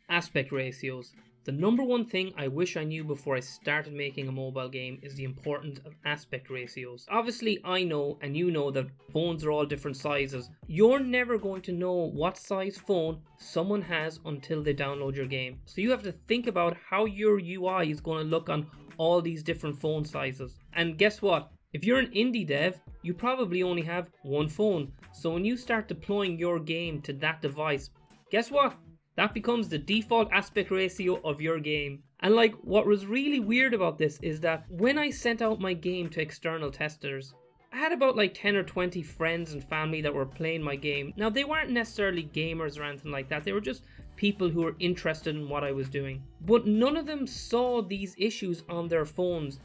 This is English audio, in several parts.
Aspect ratios. The number one thing I wish I knew before I started making a mobile game is the importance of aspect ratios. Obviously, I know and you know that phones are all different sizes. You're never going to know what size phone someone has until they download your game. So you have to think about how your UI is going to look on all these different phone sizes. And guess what? If you're an indie dev, you probably only have one phone. So when you start deploying your game to that device, guess what? That becomes the default aspect ratio of your game. And like, what was really weird about this is that when I sent out my game to external testers, I had about like 10 or 20 friends and family that were playing my game. Now, they weren't necessarily gamers or anything like that. They were just people who were interested in what I was doing. But none of them saw these issues on their phones.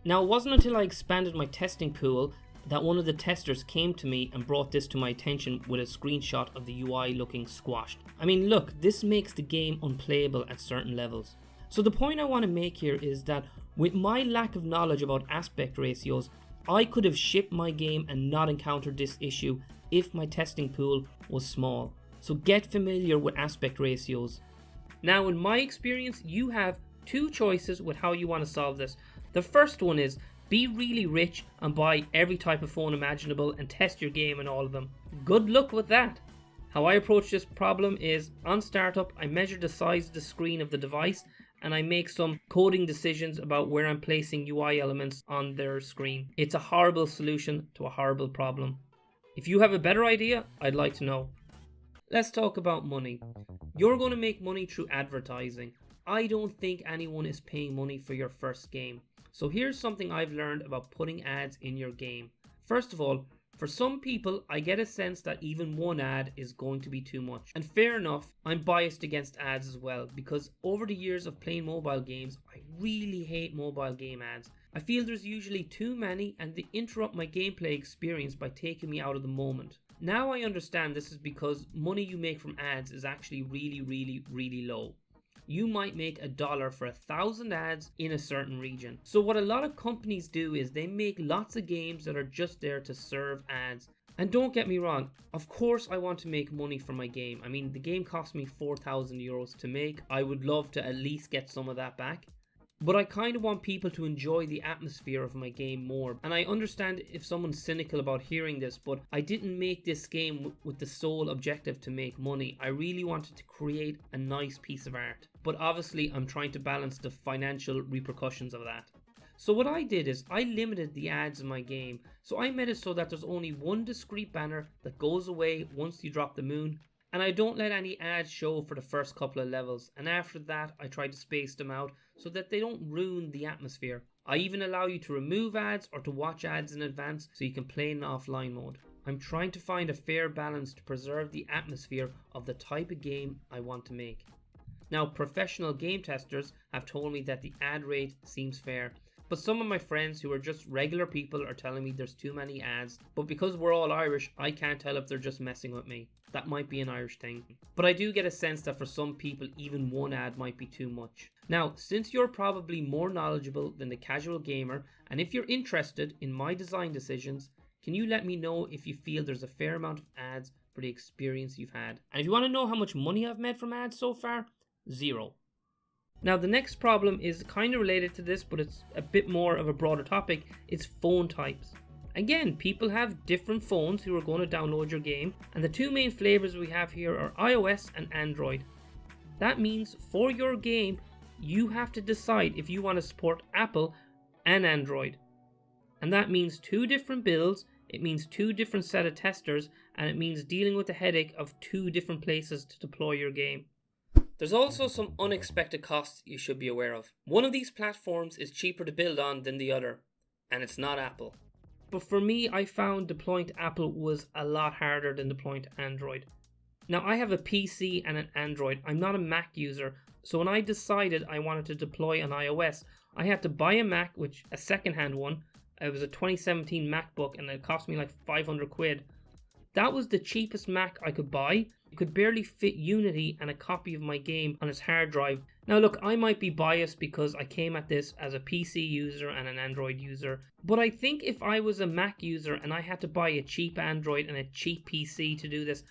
Now, it wasn't until I expanded my testing pool that one of the testers came to me and brought this to my attention with a screenshot of the UI looking squashed. I mean, look, this makes the game unplayable at certain levels. So the point I want to make here is that with my lack of knowledge about aspect ratios, I could have shipped my game and not encountered this issue if my testing pool was small. So get familiar with aspect ratios. Now, in my experience, you have two choices with how you want to solve this. The first one is be really rich and buy every type of phone imaginable and test your game on all of them. Good luck with that. How I approach this problem is, on startup, I measure the size of the screen of the device and I make some coding decisions about where I'm placing UI elements on their screen. It's a horrible solution to a horrible problem. If you have a better idea, I'd like to know. Let's talk about money. You're going to make money through advertising. I don't think anyone is paying money for your first game. So here's something I've learned about putting ads in your game. First of all, for some people, I get a sense that even one ad is going to be too much. And fair enough, I'm biased against ads as well, because over the years of playing mobile games, I really hate mobile game ads. I feel there's usually too many and they interrupt my gameplay experience by taking me out of the moment. Now I understand this is because money you make from ads is actually really low. You might make $1 for 1,000 ads in a certain region. So what a lot of companies do is they make lots of games that are just there to serve ads. And don't get me wrong, of course I want to make money from my game. I mean, the game cost me €4,000 to make. I would love to at least get some of that back. But I kind of want people to enjoy the atmosphere of my game more. And I understand if someone's cynical about hearing this, but I didn't make this game with the sole objective to make money. I really wanted to create a nice piece of art. But obviously I'm trying to balance the financial repercussions of that. So what I did is I limited the ads in my game. So I made it so that there's only one discrete banner that goes away once you drop the moon. And I don't let any ads show for the first couple of levels, and after that I try to space them out so that they don't ruin the atmosphere. I even allow you to remove ads or to watch ads in advance so you can play in offline mode. I'm trying to find a fair balance to preserve the atmosphere of the type of game I want to make. Now, professional game testers have told me that the ad rate seems fair, but some of my friends who are just regular people are telling me there's too many ads. But because we're all Irish, I can't tell if they're just messing with me. That might be an Irish thing. But I do get a sense that for some people, even one ad might be too much. Now, since you're probably more knowledgeable than the casual gamer, and if you're interested in my design decisions, can you let me know if you feel there's a fair amount of ads for the experience you've had? And if you want to know how much money I've made from ads so far, 0. Now, the next problem is kind of related to this, but it's a bit more of a broader topic. It's phone types. Again, people have different phones who are going to download your game, and the two main flavors we have here are iOS and Android. That means for your game, you have to decide if you want to support Apple and Android. And that means two different builds, it means two different set of testers, and it means dealing with the headache of two different places to deploy your game. There's also some unexpected costs you should be aware of. One of these platforms is cheaper to build on than the other, and it's not Apple. But for me, I found deploying to Apple was a lot harder than deploying to Android. Now, I have a PC and an Android. I'm not a Mac user, so when I decided I wanted to deploy on iOS, I had to buy a Mac, which a second-hand one. It was a 2017 MacBook, and it cost me like 500 quid. That was the cheapest Mac I could buy. It could barely fit Unity and a copy of my game on its hard drive. Now look, I might be biased because I came at this as a PC user and an Android user, but I think if I was a Mac user and I had to buy a cheap Android and a cheap PC to do this,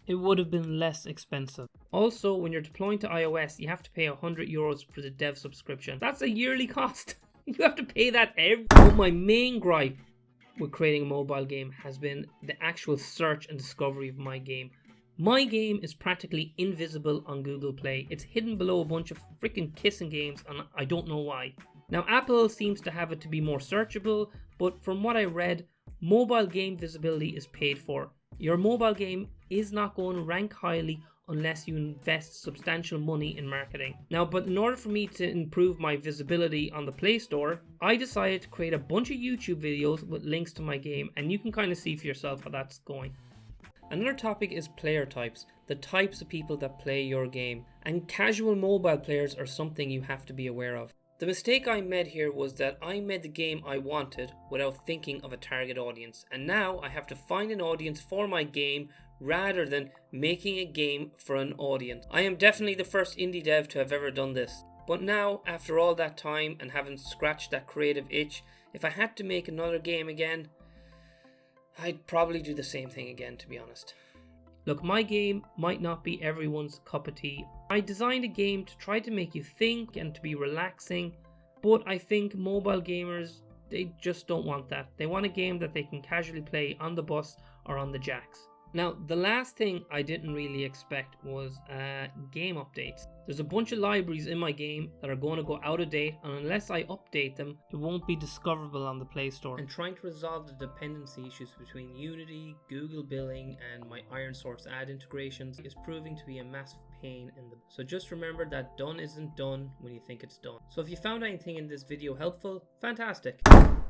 it would have been less expensive. Also, when you're deploying to iOS, you have to pay €100 for the dev subscription. That's a yearly cost. You have to pay that every. But my main gripe with creating a mobile game has been the actual search and discovery of my game. My game is practically invisible on Google Play. It's hidden below a bunch of freaking kissing games, and I don't know why. Now, Apple seems to have it to be more searchable, but from what I read, mobile game visibility is paid for. Your mobile game is not going to rank highly unless you invest substantial money in marketing. Now, but in order for me to improve my visibility on the Play Store, I decided to create a bunch of YouTube videos with links to my game, and you can kind of see for yourself how that's going. Another topic is player types, the types of people that play your game, and casual mobile players are something you have to be aware of. The mistake I made here was that I made the game I wanted without thinking of a target audience, and now I have to find an audience for my game rather than making a game for an audience. I am definitely the first indie dev to have ever done this, but now, after all that time and having scratched that creative itch, if I had to make another game again, I'd probably do the same thing again, to be honest. Look, my game might not be everyone's cup of tea. I designed a game to try to make you think and to be relaxing, but I think mobile gamers, they just don't want that. They want a game that they can casually play on the bus or on the jacks. Now, the last thing I didn't really expect was game updates. There's a bunch of libraries in my game that are going to go out of date, and unless I update them, it won't be discoverable on the Play Store. And trying to resolve the dependency issues between Unity, Google Billing, and my ironSource ad integrations is proving to be a massive pain in the... So just remember that done isn't done when you think it's done. So if you found anything in this video helpful, fantastic.